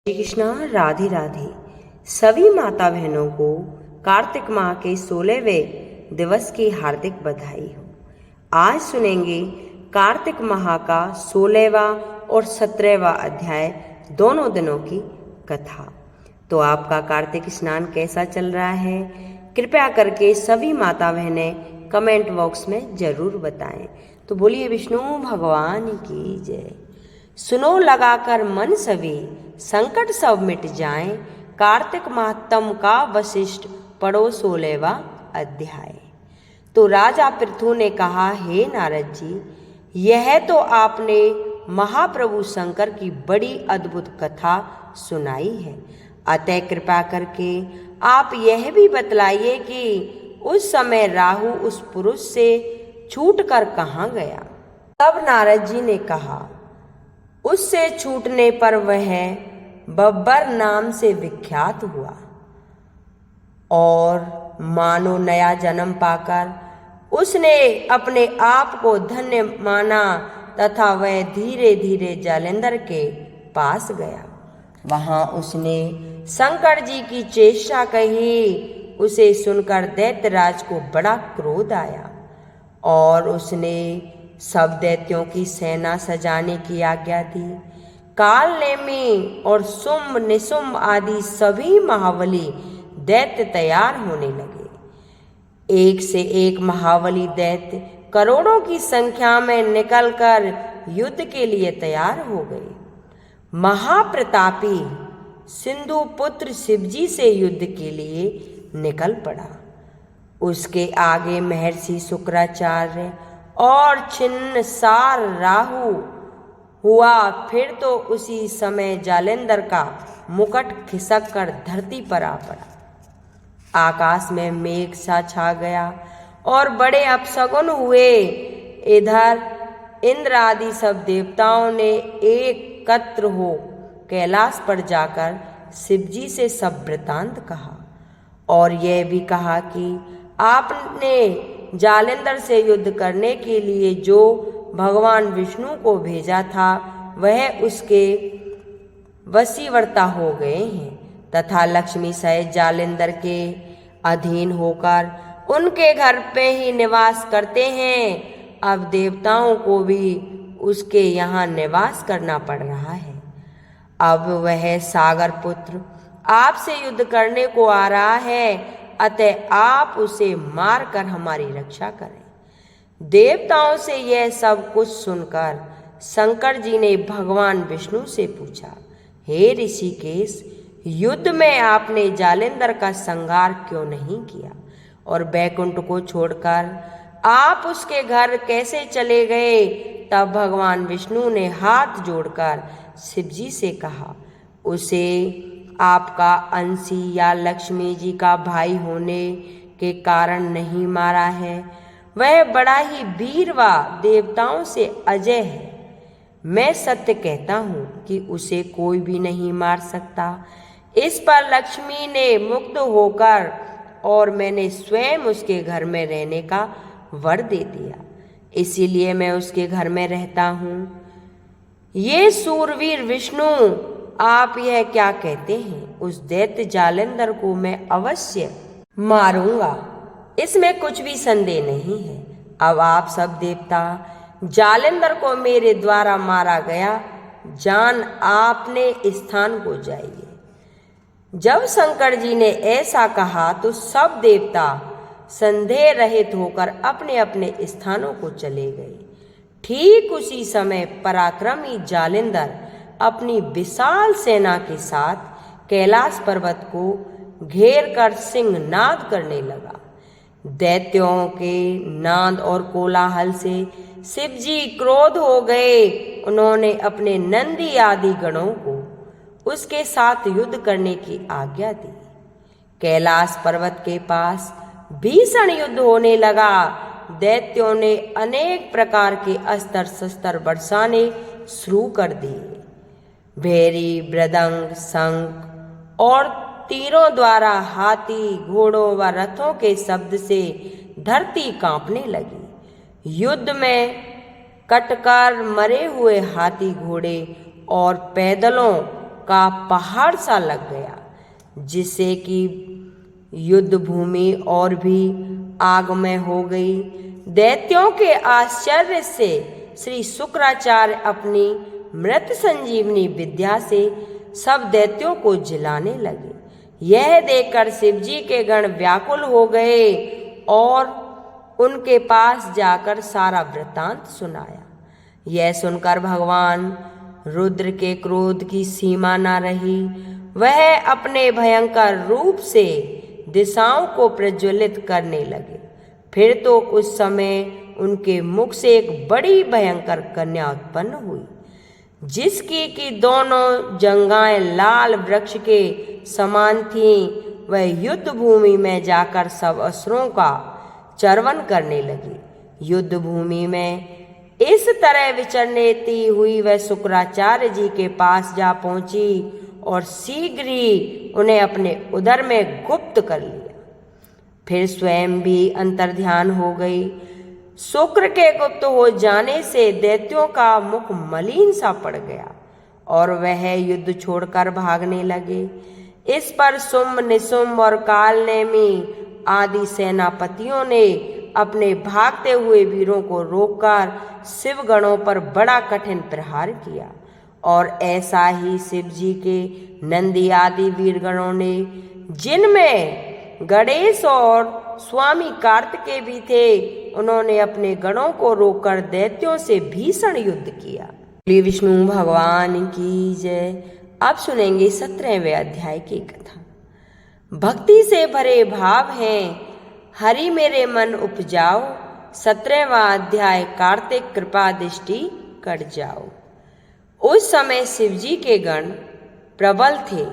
श्री कृष्णा, राधे राधे। सभी माता बहनों को कार्तिक माह के 16वें दिवस की हार्दिक बधाई हो। आज सुनेंगे कार्तिक माह का 16वां और 17वां अध्याय, दोनों दिनों की कथा। तो आपका कार्तिक स्नान कैसा चल रहा है? कृपया करके सभी माता बहनें कमेंट बॉक्स में जरूर बताएं। तो बोलिए विष्णु भगवान की जय। सुनो लगाकर मन सभी, संकट सब मिट जाएं। कार्तिक माहत्म का वशिष्ठ पढ़ो 16वां अध्याय। तो राजा पृथु ने कहा, हे नारद जी, यह तो आपने महाप्रभु शंकर की बड़ी अद्भुत कथा सुनाई है। अतः कृपा करके आप यह भी बतलाइए कि उस समय राहु उस पुरुष से छूटकर कहाँ गया। तब नारद जी ने कहा, उससे छूटने पर वह बब्बर नाम से विख्यात हुआ और मानो नया जन्म पाकर उसने अपने आप को धन्य माना तथा वह धीरे धीरे जालंधर के पास गया। वहां उसने शंकर जी की चेष्टा कही। उसे सुनकर दैत्यराज को बड़ा क्रोध आया और उसने सब दैत्यों की सेना सजाने की आज्ञा दी। काल नेमी और शुंभ निशुंभ आदि सभी महाबली दैत्य तैयार होने लगे। एक से एक महाबली दैत्य करोड़ों की संख्या में निकलकर युद्ध के लिए तैयार हो गए। महाप्रतापी सिंधु पुत्र शिवजी से युद्ध के लिए निकल पड़ा। उसके आगे महर्षि शुक्राचार्य और छिन्नसार राहु हुआ। फिर तो उसी समय जालंधर का मुकुट खिसक कर धरती पर आ पड़ा। आकाश में मेघ सा छा गया और बड़े अपशगुन हुए। इधर इंद्र आदि सब देवताओं ने एकत्र हो कैलाश पर जाकर शिवजी से सब वृतांत कहा और यह भी कहा कि आपने जालंधर से युद्ध करने के लिए जो भगवान विष्णु को भेजा था वह उसके वशीवर्ता हो गए हैं तथा लक्ष्मी सहित जालंधर के अधीन होकर उनके घर पे ही निवास करते हैं। अब देवताओं को भी उसके यहाँ निवास करना पड़ रहा है। अब वह सागर पुत्र आपसे युद्ध करने को आ रहा है, अतः आप उसे मारकर हमारी रक्षा करें। देवताओं से यह सब कुछ सुनकर शंकर जी ने भगवान विष्णु से पूछा, हे ऋषिकेश, युद्ध में आपने जालंधर का संहार क्यों नहीं किया और बैकुंठ को छोड़कर आप उसके घर कैसे चले गए? तब भगवान विष्णु ने हाथ जोड़कर शिवजी से कहा, उसे आपका अंशी या लक्ष्मी जी का भाई होने के कारण नहीं मारा है। वह बड़ा ही वीर व देवताओं से अजय है। मैं सत्य कहता हूँ कि उसे कोई भी नहीं मार सकता। इस पर लक्ष्मी ने मुग्ध होकर और मैंने स्वयं उसके घर में रहने का वर दे दिया, इसीलिए मैं उसके घर में रहता हूँ। ये सूरवीर विष्णु, आप यह क्या कहते हैं? उस दैत्य जालंधर को मैं अवश्य मारूंगा, इसमें कुछ भी संदेह नहीं है। अब आप सब देवता जालंधर को मेरे द्वारा मारा गया जान आपने स्थान को जाइए। जब शंकर जी ने ऐसा कहा तो सब देवता संदेह रहित होकर अपने अपने स्थानों को चले गए। ठीक उसी समय पराक्रमी जालंधर अपनी विशाल सेना के साथ कैलाश पर्वत को घेर कर सिंहनाद करने लगा। दैत्यों के नाद और कोलाहल से शिवजी क्रोध हो गए। उन्होंने अपने नंदी आदि गणों को उसके साथ युद्ध करने की आज्ञा दी। कैलाश पर्वत के पास भीषण युद्ध होने लगा। दैत्यों ने अनेक प्रकार के अस्त्र शस्त्र बरसाने शुरू कर दिए। भेरी, मृदंग, शंख और तीरों द्वारा हाथी, घोड़ों व रथों के शब्द से धरती कांपने लगी। युद्ध में कटकर मरे हुए हाथी, घोड़े और पैदलों का पहाड़ सा लग गया, जिससे कि युद्ध भूमि और भी आगमय हो गई। दैत्यों के आश्चर्य से श्री शुक्राचार्य अपनी मृत संजीवनी विद्या से सब दैत्यों को जिलाने लगे। यह देखकर शिवजी के गण व्याकुल हो गए और उनके पास जाकर सारा वृत्तांत सुनाया। यह सुनकर भगवान रुद्र के क्रोध की सीमा न रही। वह अपने भयंकर रूप से दिशाओं को प्रज्वलित करने लगे। फिर तो उस समय उनके मुख से एक बड़ी भयंकर कन्या उत्पन्न हुई, जिसकी कि दोनों जंघाएं लाल वृक्ष के समान थीं। वह युद्ध भूमि में जाकर सब असुरों का चर्वण करने लगी। युद्ध भूमि में इस तरह विचरती हुई वह शुक्राचार्य जी के पास जा पहुंची और शीघ्र ही उन्हें अपने उदर में गुप्त कर लिया। फिर स्वयं भी अंतर्ध्यान हो गई। शुक्र के गुप्त हो जाने से दैत्यों का मुख मलिन सा पड़ गया और वह युद्ध छोड़कर भागने लगे। इस पर शुंभ, निशुंभ और कालनेमी आदि सेनापतियों ने अपने भागते हुए वीरों को रोककर शिवगणों पर बड़ा कठिन प्रहार किया। और ऐसा ही शिव जी के नंदी आदि वीरगणों ने, जिनमें गणेश और स्वामी कार्तिकेय भी थे, उन्होंने अपने गणों को रोककर दैत्यों से भीषण युद्ध किया। श्री विष्णु भगवान की जय। अब सुनेंगे 17वें अध्याय की कथा। भक्ति से भरे भाव हैं, हरि मेरे मन उपजाओ। 17वां अध्याय कार्तिक कृपा दृष्टि कर जाओ। उस समय शिवजी के गण प्रबल थे।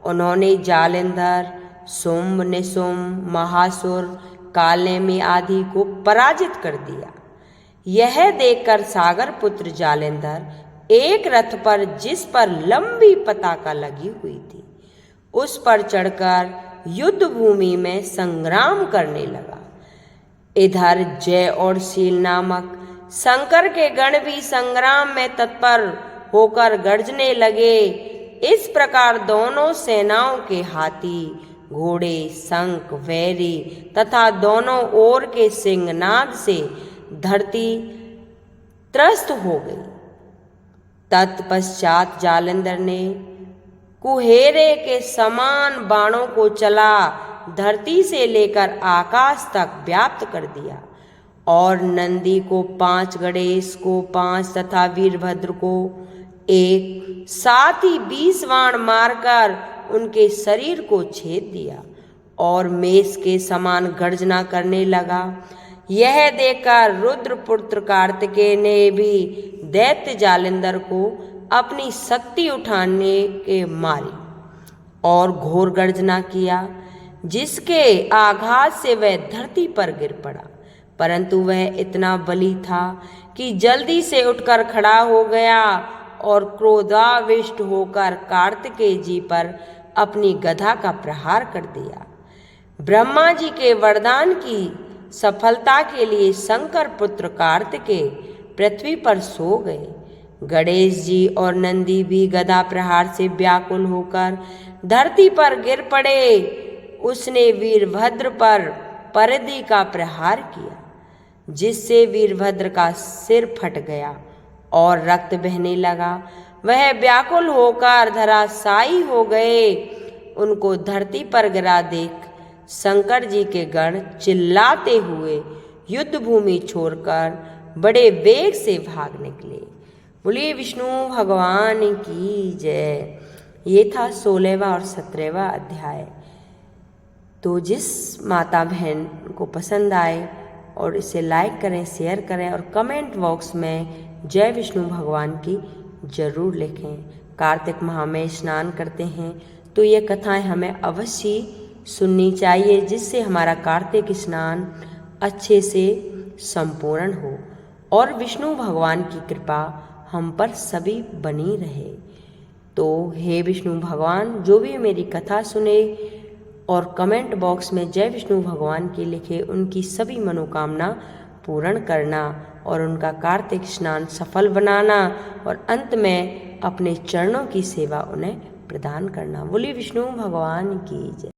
उन्होंने जालिंधर, शुंभ, निशुंभ, महासुर, कालनेमी आदि को पराजित कर दिया। यह देखकर सागर पुत्र जालिंधर एक रथ पर, जिस पर लंबी पताका लगी हुई थी, उस पर चढ़कर युद्ध भूमि में संग्राम करने लगा। इधर जय और शील नामक शंकर के गण भी संग्राम में तत्पर होकर गर्जने लगे। इस प्रकार दोनों सेनाओं के हाथी, घोड़े, शंख, वैरी तथा दोनों ओर के सिंहनाद से धरती त्रस्त हो गई। तत्पश्चात जालिंधर ने कुहेरे के समान बाणों को चला धरती से लेकर आकाश तक व्याप्त कर दिया और नंदी को 5, गणेश को 5 तथा वीरभद्र को 1, साथ ही 20 बाण मारकर उनके शरीर को छेद दिया और मेष के समान गर्जना करने लगा। यह देखकर रुद्रपुत्र कार्तिकेय ने भी दैत्य जालिंधर को अपनी शक्ति उठाने के मारी और घोर गर्जना किया, जिसके आघात से वह धरती पर गिर पड़ा। परंतु वह इतना बली था कि जल्दी से उठकर खड़ा हो गया और क्रोधाविष्ट होकर कार्तिकेय जी पर अपनी गदा का प्रहार कर दिया। ब्रह्मा जी के वरदान की सफलता के लिए शंकर पुत्र कार्तिकेय पृथ्वी पर सो गए। गणेश जी और नंदी भी गदा प्रहार से व्याकुल होकर धरती पर गिर पड़े। उसने वीरभद्र पर परिधि का प्रहार किया, जिससे वीरभद्र का सिर फट गया और रक्त बहने लगा। वह व्याकुल होकर धराशायी हो गए। उनको धरती पर गिरा देख शंकर जी के गण चिल्लाते हुए युद्ध भूमि छोड़कर बड़े वेग से भाग निकले। बोलिए विष्णु भगवान की जय। ये था 16वां और 17वां अध्याय। तो जिस माता बहन को पसंद आए और इसे लाइक करें, शेयर करें और कमेंट बॉक्स में जय विष्णु भगवान की जरूर लिखें। कार्तिक माह में स्नान करते हैं तो ये कथाएं हमें अवश्य सुननी चाहिए, जिससे हमारा कार्तिक स्नान अच्छे से संपूर्ण हो और विष्णु भगवान की कृपा हम पर सभी बनी रहे। तो हे विष्णु भगवान, जो भी मेरी कथा सुने और कमेंट बॉक्स में जय विष्णु भगवान की लिखे, उनकी सभी मनोकामना पूर्ण करना और उनका कार्तिक स्नान सफल बनाना और अंत में अपने चरणों की सेवा उन्हें प्रदान करना। बोलिए विष्णु भगवान की जय।